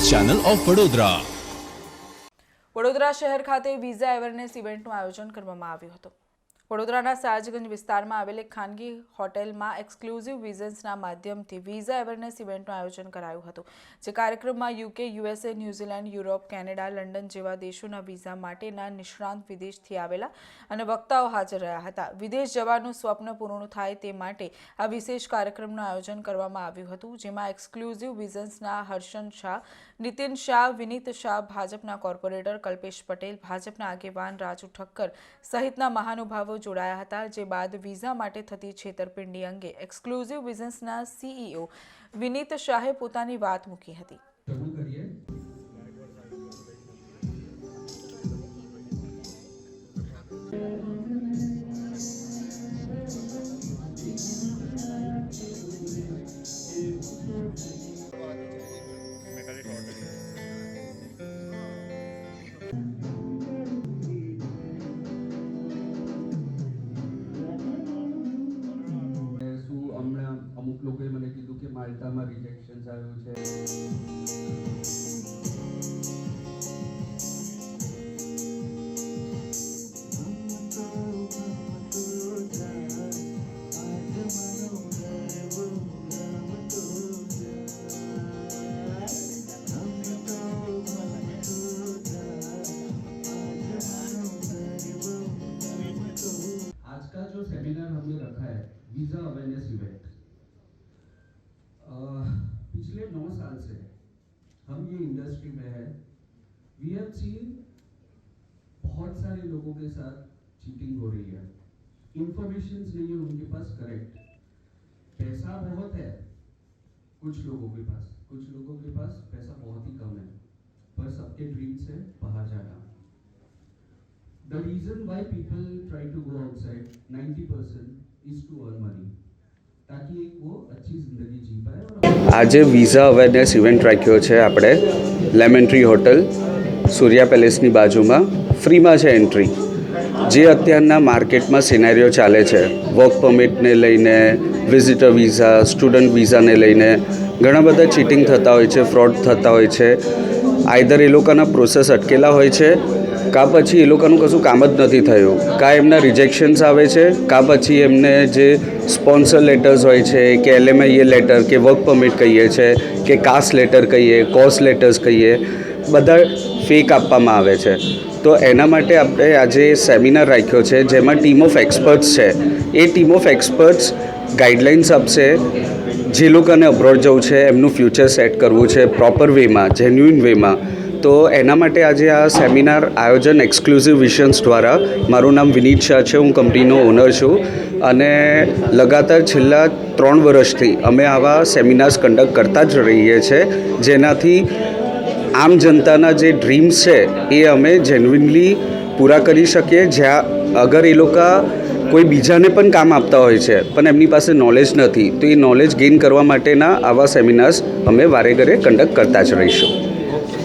Channel of Vadodara. Vadodara શહેર ખાતે visa awareness ઇવેન્ટનું આયોજન કરવામાં આવ્યું હતું. વડોદરાના સાજગંજ વિસ્તારમાં આવેલી ખાનગી હોટેલમાં એક્સક્લુઝિવ વિઝન્સના માધ્યમથી વિઝા અવેરનેસ ઇવેન્ટનું આયોજન કરાયું હતું. જે કાર્યક્રમમાં UK, USA, New Zealand, Europe, Canada, London જેવા દેશોના વિઝા માટેના નિષ્ણાંત વિદેશથી આવેલા અને વક્તાઓ હાજર રહ્યા હતા. વિદેશ જવાનું સ્વપ્ન પૂર્ણ થાય તે માટે આ વિશેષ કાર્યક્રમનું આયોજન કરવામાં આવ્યું હતું, જેમાં એક્સક્લુઝિવ વિઝન્સના હર્ષન શાહ, નીતિન શાહ, વિનીત શાહ, ભાજપના કોર્પોરેટર કલ્પેશ પટેલ, ભાજપના આગેવાન રાજુ ઠક્કર સહિતના મહાનુભાવો જોડાયા હતા. જે બાદ વિઝા માટે થતી છેતરપિંડી અંગે એક્સક્લુઝિવ વિઝન્સના સીઈઓ વિનીત શાહે પોતાની વાત મૂકી હતી. અમુક લોકોએ મને કીધું કે માલ્ટામાં રિજેક્શન્સ આવ્યું છે. आज का जो सेमिनार हमने रखा है वीज़ा अवेयरनेस इवेंट, पिछले 9 साल से हम ये इंडस्ट्री में है. वी हैव सीन बहुत सारे लोगों के साथ चीटिंग हो रही है. इंफॉर्मेशन नहीं है उनके पास करेक्ट. पैसा बहुत है कुछ लोगों के पास पैसा बहुत ही कम है, पर सबके ड्रीम से बाहर जाना. The reason why people try to go outside 90% is to earn money. ताकि एक वो अच्छी जिंदगी जी पाए. આજે વિઝા અવેરનેસ ઇવેન્ટ રાખ્યો છે આપણે લેમન ટ્રી હોટલ સૂર્યા પેલેસની બાજુમાં. ફ્રીમાં છે એન્ટ્રી. જે અત્યારના માર્કેટમાં સિનેરિયો ચાલે છે, વર્ક પરમિટને લઈને, વિઝિટર વિઝા, સ્ટુડન્ટ વિઝાને લઈને ઘણા બધા ચીટિંગ થતા હોય છે, ફ્રોડ થતા હોય છે. આઈધર એ લોકોના પ્રોસેસ અટકેલા હોય છે, કાં પછી એ લોકોનું કશું કામ જ નથી થયું, કાં એમના રિજેક્શન્સ આવે છે, કાં પછી એમને જે સ્પોન્સર લેટર્સ હોય છે કે LMIA લેટર કે વર્ક પરમિટ કહીએ છે કે કાસ્ટ લેટર કહીએ, કોસ્ટ લેટર્સ કહીએ, બધા ફેક આપવામાં આવે છે. તો એના માટે આપણે આજે સેમિનાર રાખ્યો છે, જેમાં ટીમ ઓફ એક્સપર્ટ્સ છે. એ ટીમ ઓફ એક્સપર્ટ્સ ગાઈડલાઇન્સ આપશે. જે લોકોને અબ્રોડ જવું છે, એમનું ફ્યુચર સેટ કરવું છે પ્રોપર વેમાં, જેન્યુઇન વેમાં, તો એના માટે આજે આ સેમિનાર આયોજન એક્સક્લુઝિવ વિઝન્સ દ્વારા. મારું નામ વિનીત શાહ છે, હું કંપનીનો ઓનર છું અને લગાતાર છેલ્લા 3 વર્ષથી અમે આવા સેમિનાર્સ કન્ડક્ટ કરતા જ રહીએ છીએ, જેનાથી આમ જનતાના જે ડ્રીમ્સ છે એ અમે જેન્યુઇનલી પૂરા કરી શકીએ. જ્યાં અગર એ લોકો કોઈ બીજાને પણ કામ આપતા હોય છે પણ એમની પાસે નોલેજ નથી, તો એ નોલેજ ગેઇન કરવા માટેના આવા સેમિનાર્સ અમે વારે ઘરે કન્ડક્ટ કરતા જ રહીશું.